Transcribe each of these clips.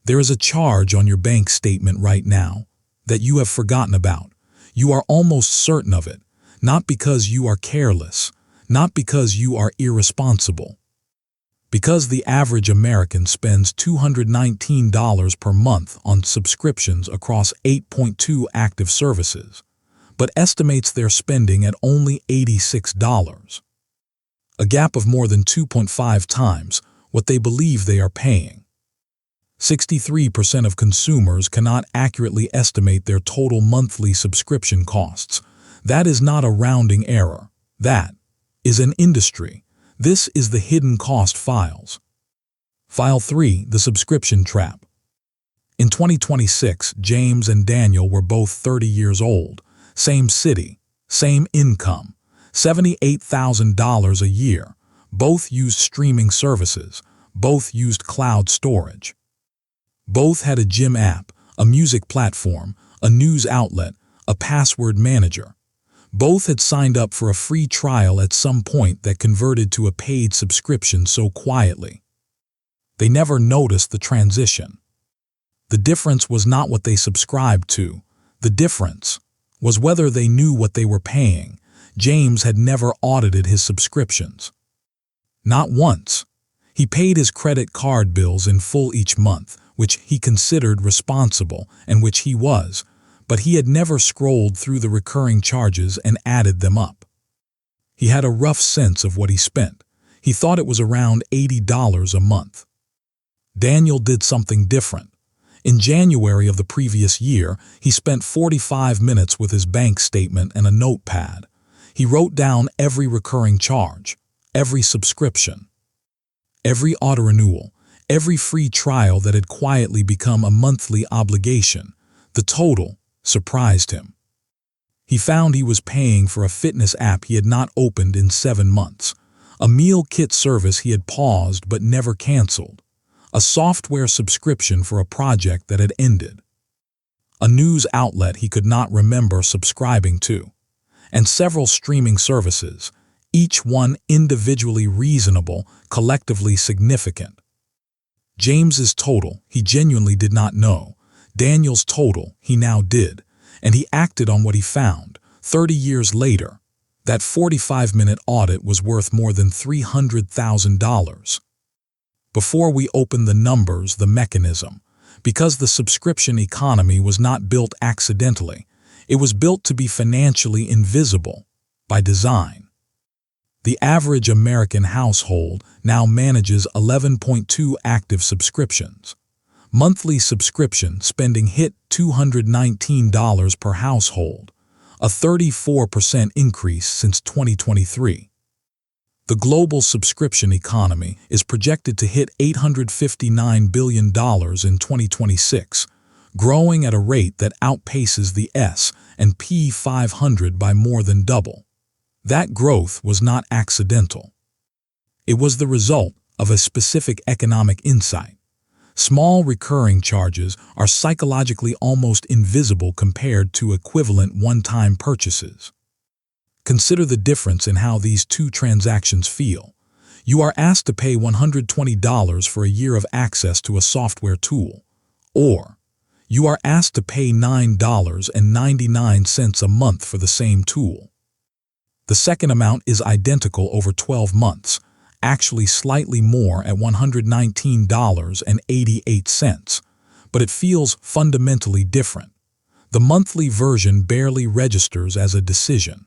There is a charge on your bank statement right now that you have forgotten about. You are almost certain of it, not because you are careless, not because you are irresponsible. Because the average American spends $219 per month on subscriptions across 8.2 active services, but estimates their spending at only $86, a gap of more than 2.5 times what they believe they are paying. 63% of consumers cannot accurately estimate their total monthly subscription costs. That is not a rounding error. That is an industry. This is the hidden cost files. File 3, the subscription trap. In 2026, James and Daniel were both 30 years old, same city, same income, $78,000 a year. Both used streaming services, both used cloud storage. Both had a gym app, a music platform, a news outlet, a password manager. Both had signed up for a free trial at some point that converted to a paid subscription so quietly. They never noticed the transition. The difference was not what they subscribed to. The difference was whether they knew what they were paying. James had never audited his subscriptions. Not once. He paid his credit card bills in full each month, which he considered responsible and which he was, but he had never scrolled through the recurring charges and added them up. He had a rough sense of what he spent. He thought it was around $80 a month. Daniel did something different. In January of the previous year, he spent 45 minutes with his bank statement and a notepad. He wrote down every recurring charge, every subscription, every auto-renewal, every free trial that had quietly become a monthly obligation. The total surprised him. He found he was paying for a fitness app he had not opened in 7 months, a meal kit service he had paused but never canceled, a software subscription for a project that had ended, a news outlet he could not remember subscribing to, and several streaming services, each one individually reasonable, collectively significant. James's total he genuinely did not know. Daniel's total he now did, and he acted on what he found. 30 years later, that 45-minute audit was worth more than $300,000. Before we open the numbers, the mechanism, because the subscription economy was not built accidentally, it was built to be financially invisible by design. The average American household now manages 11.2 active subscriptions. Monthly subscription spending hit $219 per household, a 34% increase since 2023. The global subscription economy is projected to hit $859 billion in 2026, growing at a rate that outpaces the S&P 500 by more than double. That growth was not accidental. It was the result of a specific economic insight. Small recurring charges are psychologically almost invisible compared to equivalent one-time purchases. Consider the difference in how these two transactions feel. You are asked to pay $120 for a year of access to a software tool, or you are asked to pay $9.99 a month for the same tool. The second amount is identical over 12 months, actually slightly more at $119.88, but it feels fundamentally different. The monthly version barely registers as a decision.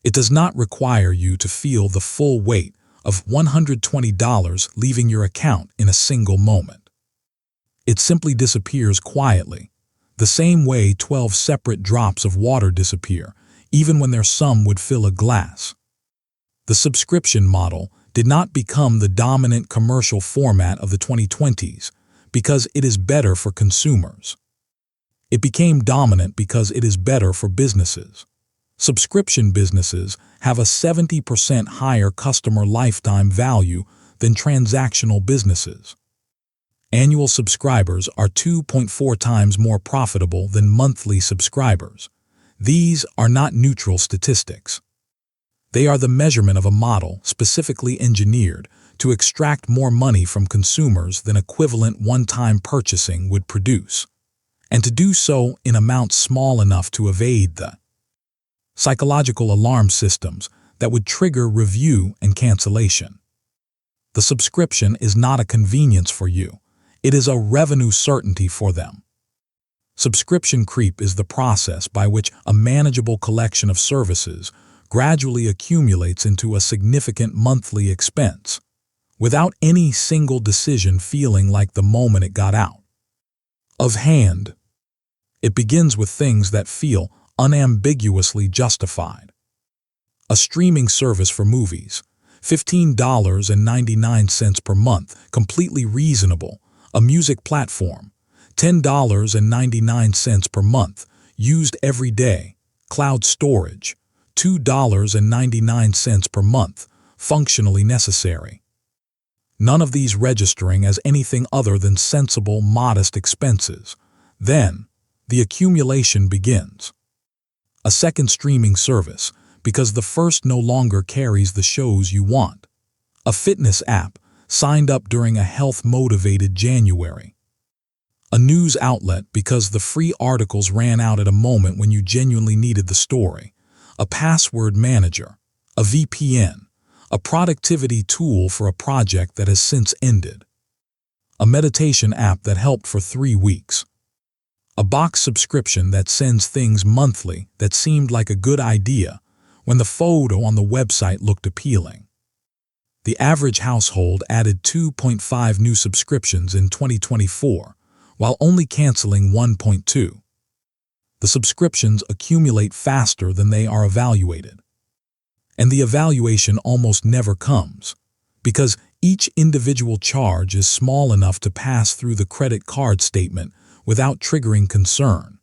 It does not require you to feel the full weight of $120 leaving your account in a single moment. It simply disappears quietly, the same way 12 separate drops of water disappear, even when their sum would fill a glass. The subscription model did not become the dominant commercial format of the 2020s because it is better for consumers. It became dominant because it is better for businesses. Subscription businesses have a 70% higher customer lifetime value than transactional businesses. Annual subscribers are 2.4 times more profitable than monthly subscribers. These are not neutral statistics. They are the measurement of a model specifically engineered to extract more money from consumers than equivalent one-time purchasing would produce, and to do so in amounts small enough to evade the psychological alarm systems that would trigger review and cancellation. The subscription is not a convenience for you. It is a revenue certainty for them. Subscription creep is the process by which a manageable collection of services gradually accumulates into a significant monthly expense, without any single decision feeling like the moment it got out of hand. It begins with things that feel unambiguously justified. A streaming service for movies, $15.99 per month, completely reasonable. A music platform, $10.99 per month, used every day. Cloud storage, $2.99 per month, functionally necessary. None of these registering as anything other than sensible, modest expenses. Then, the accumulation begins. A second streaming service, because the first no longer carries the shows you want. A fitness app, signed up during a health-motivated January. A news outlet because the free articles ran out at a moment when you genuinely needed the story. A password manager, a VPN, a productivity tool for a project that has since ended. A meditation app that helped for 3 weeks. A box subscription that sends things monthly that seemed like a good idea when the photo on the website looked appealing. The average household added 2.5 new subscriptions in 2024, while only canceling 1.2. The subscriptions accumulate faster than they are evaluated. And the evaluation almost never comes, because each individual charge is small enough to pass through the credit card statement without triggering concern.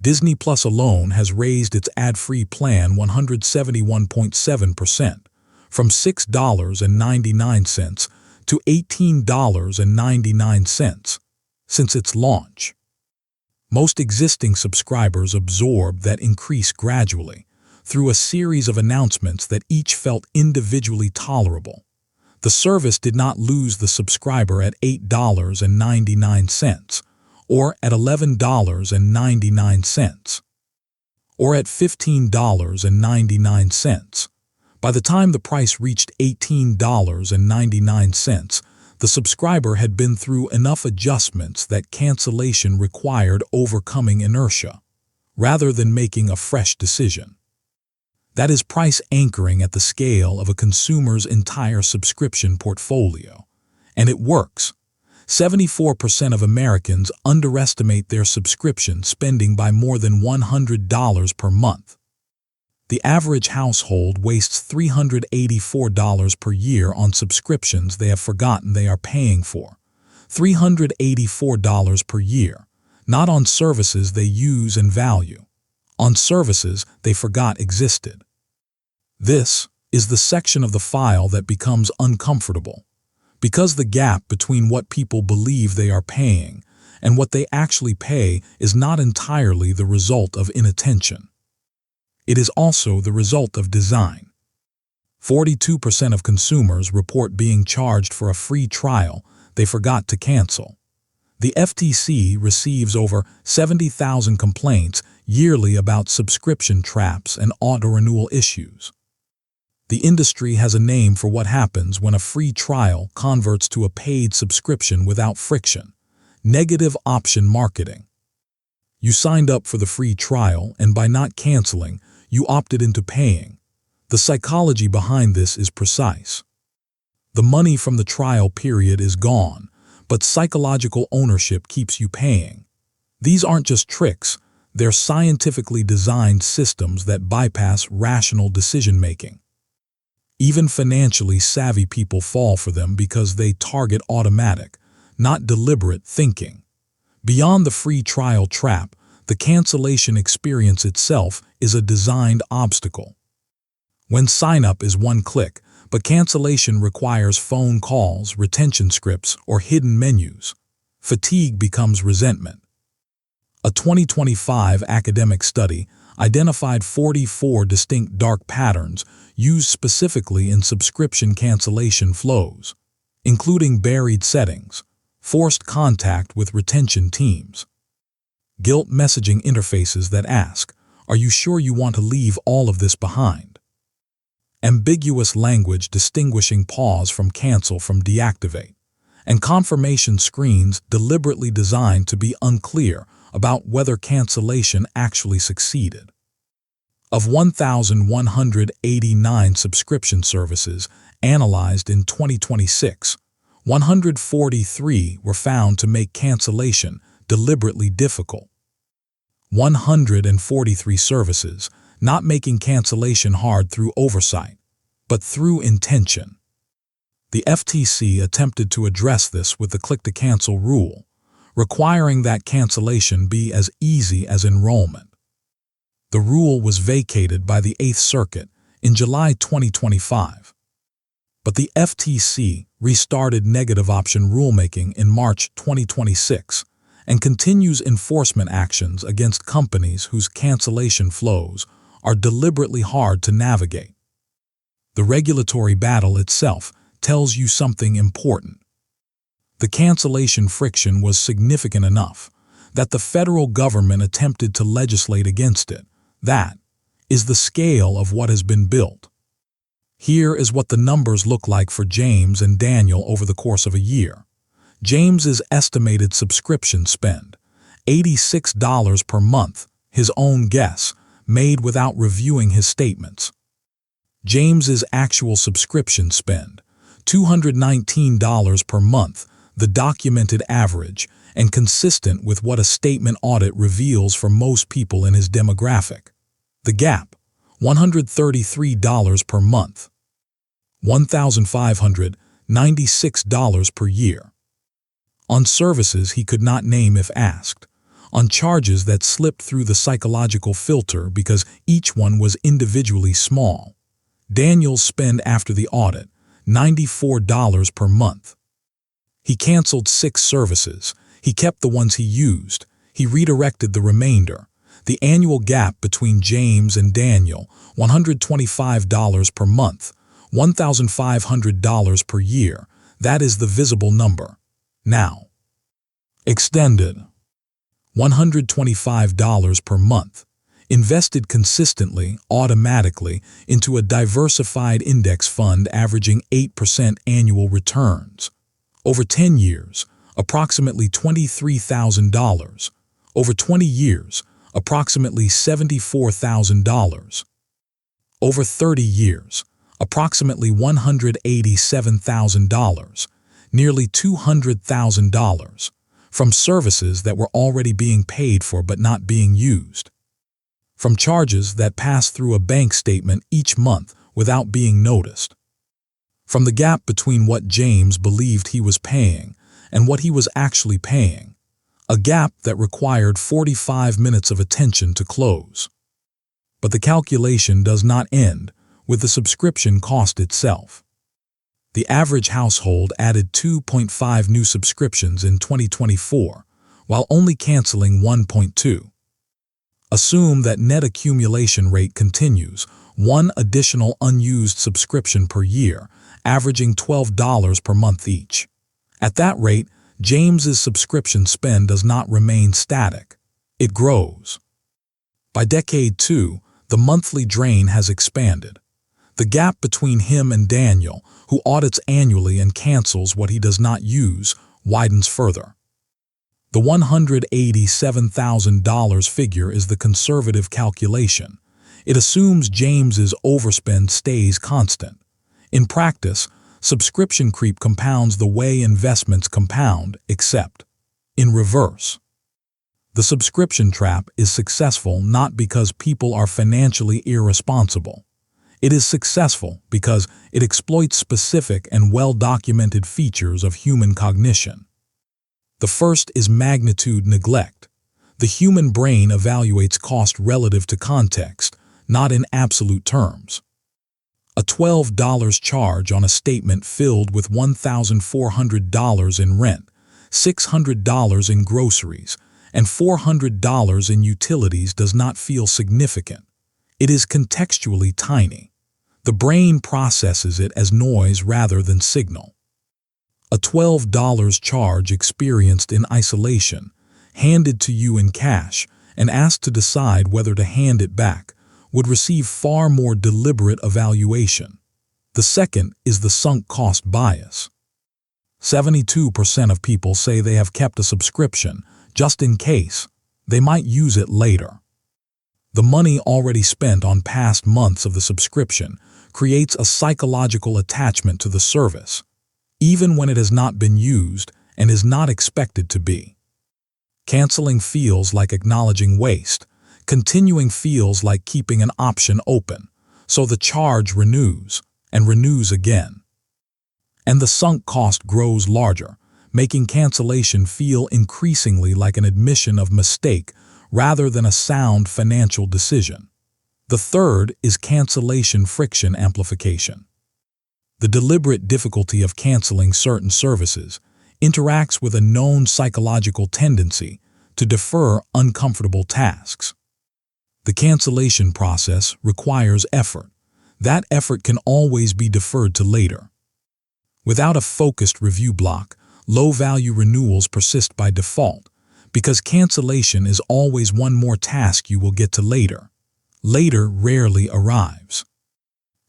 Disney Plus alone has raised its ad-free plan 171.7%. From $6.99 to $18.99 since its launch. Most existing subscribers absorb that increase gradually through a series of announcements that each felt individually tolerable. The service did not lose the subscriber at $8.99 or at $11.99 or at $15.99. By the time the price reached $18.99, the subscriber had been through enough adjustments that cancellation required overcoming inertia, rather than making a fresh decision. That is price anchoring at the scale of a consumer's entire subscription portfolio. And it works. 74% of Americans underestimate their subscription spending by more than $100 per month. The average household wastes $384 per year on subscriptions they have forgotten they are paying for. $384 per year, not on services they use and value, on services they forgot existed. This is the section of the file that becomes uncomfortable, because the gap between what people believe they are paying and what they actually pay is not entirely the result of inattention. It is also the result of design. 42% of consumers report being charged for a free trial they forgot to cancel. The FTC receives over 70,000 complaints yearly about subscription traps and auto-renewal issues. The industry has a name for what happens when a free trial converts to a paid subscription without friction: negative option marketing. You signed up for the free trial, and by not canceling, you opted into paying. The psychology behind this is precise. The money from the trial period is gone, but psychological ownership keeps you paying. These aren't just tricks, they're scientifically designed systems that bypass rational decision-making. Even financially savvy people fall for them because they target automatic, not deliberate thinking. Beyond the free trial trap, the cancellation experience itself is a designed obstacle. When sign-up is one click, but cancellation requires phone calls, retention scripts, or hidden menus, fatigue becomes resentment. A 2025 academic study identified 44 distinct dark patterns used specifically in subscription cancellation flows, including buried settings, forced contact with retention teams, guilt messaging interfaces that ask, "Are you sure you want to leave all of this behind?" Ambiguous language distinguishing pause from cancel from deactivate, and confirmation screens deliberately designed to be unclear about whether cancellation actually succeeded. Of 1,189 subscription services analyzed in 2026, 143 were found to make cancellation deliberately difficult. 143 services not making cancellation hard through oversight, but through intention. The FTC attempted to address this with the click-to-cancel rule, requiring that cancellation be as easy as enrollment. The rule was vacated by the Eighth Circuit in July 2025. But the FTC restarted negative option rulemaking in March 2026 and continues enforcement actions against companies whose cancellation flows are deliberately hard to navigate. The regulatory battle itself tells you something important. The cancellation friction was significant enough that the federal government attempted to legislate against it. That is the scale of what has been built. Here is what the numbers look like for James and Daniel over the course of a year. James's estimated subscription spend, $86 per month, his own guess, made without reviewing his statements. James's actual subscription spend, $219 per month, the documented average, and consistent with what a statement audit reveals for most people in his demographic. The gap, $133 per month, $1,596 per year. On services he could not name if asked, on charges that slipped through the psychological filter because each one was individually small. Daniel's spend after the audit, $94 per month. He canceled 6 services. He kept the ones he used. He redirected the remainder. The annual gap between James and Daniel, $125 per month, $1,500 per year. That is the visible number. Now, extended, $125 per month, invested consistently, automatically, into a diversified index fund averaging 8% annual returns. Over 10 years, approximately $23,000. Over 20 years, approximately $74,000. Over 30 years, approximately $187,000, nearly $200,000, from services that were already being paid for but not being used. From charges that pass through a bank statement each month without being noticed. From the gap between what James believed he was paying and what he was actually paying, a gap that required 45 minutes of attention to close. But the calculation does not end with the subscription cost itself. The average household added 2.5 new subscriptions in 2024, while only canceling 1.2. Assume that net accumulation rate continues, one additional unused subscription per year, averaging $12 per month each. At that rate, James's subscription spend does not remain static. It grows. By decade 2, the monthly drain has expanded. The gap between him and Daniel, who audits annually and cancels what he does not use, widens further. The $187,000 figure is the conservative calculation. It assumes James's overspend stays constant. In practice, subscription creep compounds the way investments compound, except in reverse. The subscription trap is successful not because people are financially irresponsible. It is successful because it exploits specific and well-documented features of human cognition. The first is magnitude neglect. The human brain evaluates cost relative to context, not in absolute terms. A $12 charge on a statement filled with $1,400 in rent, $600 in groceries, and $400 in utilities does not feel significant. It is contextually tiny. The brain processes it as noise rather than signal. A $12 charge experienced in isolation, handed to you in cash, and asked to decide whether to hand it back, would receive far more deliberate evaluation. The second is the sunk cost bias. 72% of people say they have kept a subscription just in case they might use it later. The money already spent on past months of the subscription creates a psychological attachment to the service, even when it has not been used and is not expected to be. Canceling feels like acknowledging waste. Continuing feels like keeping an option open, so the charge renews and renews again. And the sunk cost grows larger, making cancellation feel increasingly like an admission of mistake rather than a sound financial decision. The third is cancellation friction amplification. The deliberate difficulty of canceling certain services interacts with a known psychological tendency to defer uncomfortable tasks. The cancellation process requires effort. That effort can always be deferred to later. Without a focused review block, low-value renewals persist by default, because cancellation is always one more task you will get to later. Later rarely arrives.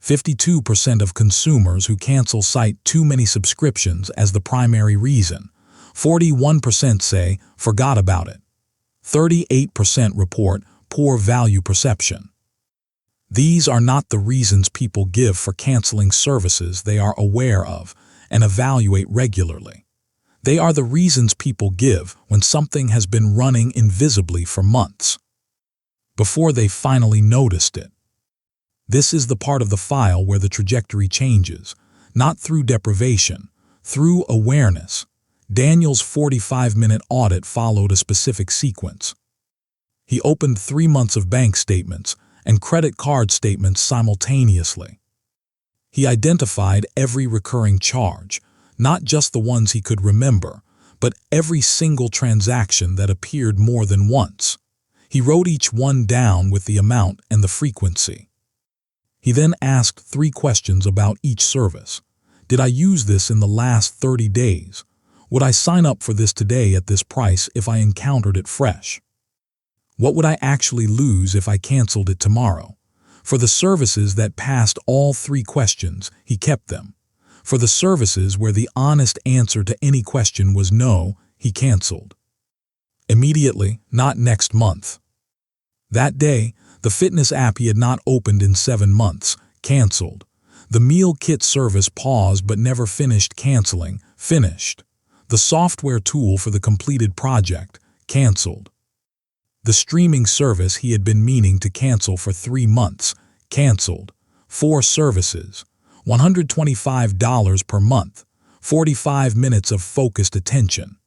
52% of consumers who cancel cite too many subscriptions as the primary reason. 41% say, forgot about it. 38% report poor value perception. These are not the reasons people give for canceling services they are aware of and evaluate regularly. They are the reasons people give when something has been running invisibly for months, before they finally noticed it. This is the part of the file where the trajectory changes, not through deprivation, through awareness. Daniel's 45-minute audit followed a specific sequence. He opened 3 months of bank statements and credit card statements simultaneously. He identified every recurring charge, not just the ones he could remember, but every single transaction that appeared more than once. He wrote each one down with the amount and the frequency. He then asked 3 questions about each service. Did I use this in the last 30 days? Would I sign up for this today at this price if I encountered it fresh? What would I actually lose if I canceled it tomorrow? For the services that passed all 3 questions, he kept them. For the services where the honest answer to any question was no, he canceled. Immediately, not next month. That day, the fitness app he had not opened in 7 months, canceled. The meal kit service paused but never finished canceling, finished. The software tool for the completed project, canceled. The streaming service he had been meaning to cancel for 3 months, canceled. 4 services, $125 per month, 45 minutes of focused attention.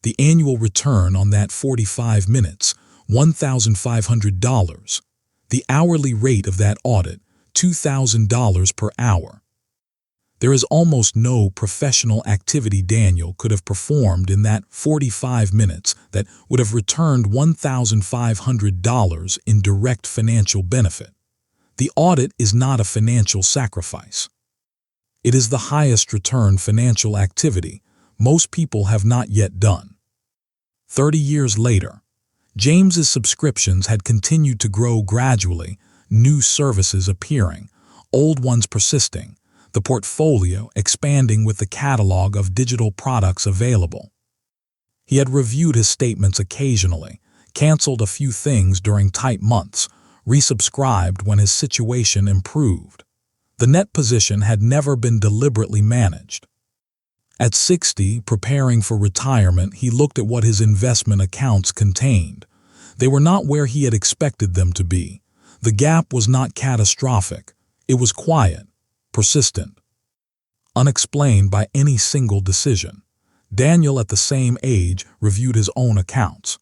The annual return on that 45 minutes, $1,500. The hourly rate of that audit, $2,000 per hour. There is almost no professional activity Daniel could have performed in that 45 minutes that would have returned $1,500 in direct financial benefit. The audit is not a financial sacrifice. It is the highest return financial activity most people have not yet done. 30 years later, James's subscriptions had continued to grow gradually, new services appearing, old ones persisting, the portfolio expanding with the catalog of digital products available. He had reviewed his statements occasionally, canceled a few things during tight months, resubscribed when his situation improved. The net position had never been deliberately managed. At 60, preparing for retirement, he looked at what his investment accounts contained. They were not where he had expected them to be. The gap was not catastrophic. It was quiet, persistent, unexplained by any single decision. Daniel, at the same age, reviewed his own accounts.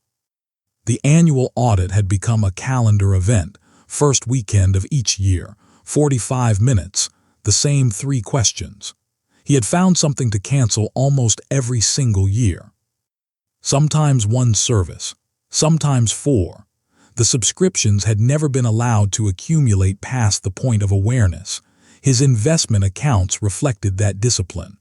The annual audit had become a calendar event, first weekend of each year, 45 minutes, the same 3 questions. He had found something to cancel almost every single year. sometimes one service, sometimes four. The subscriptions had never been allowed to accumulate past the point of awareness. His investment accounts reflected that discipline.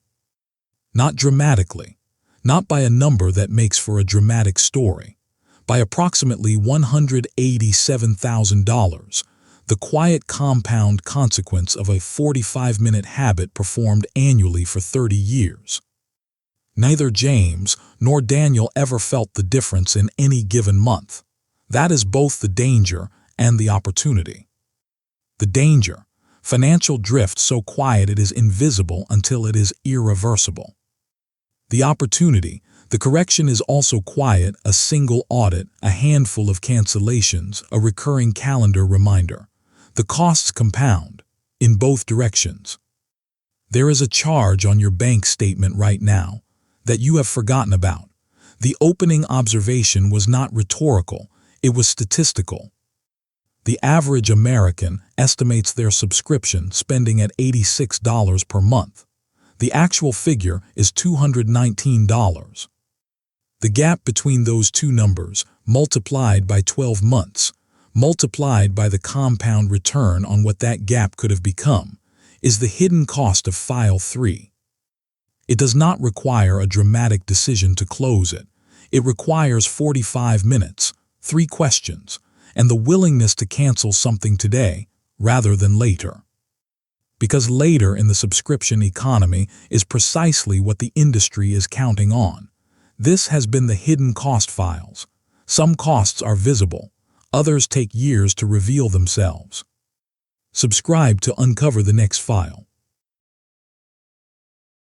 Not dramatically, not by a number that makes for a dramatic story. By approximately $187,000, the quiet compound consequence of a 45-minute habit performed annually for 30 years. Neither James nor Daniel ever felt the difference in any given month. That is both the danger and the opportunity. The danger: financial drift so quiet it is invisible until it is irreversible. The opportunity: the correction is also quiet, a single audit, a handful of cancellations, a recurring calendar reminder. The costs compound, in both directions. There is a charge on your bank statement right now that you have forgotten about. The opening observation was not rhetorical, it was statistical. The average American estimates their subscription spending at $86 per month. The actual figure is $219. The gap between those two numbers, multiplied by 12 months, multiplied by the compound return on what that gap could have become, is the hidden cost of file 3. It does not require a dramatic decision to close it. It requires 45 minutes, 3 questions, and the willingness to cancel something today rather than later. Because later in the subscription economy is precisely what the industry is counting on. This has been the hidden cost files. Some costs are visible, others take years to reveal themselves. Subscribe to uncover the next file.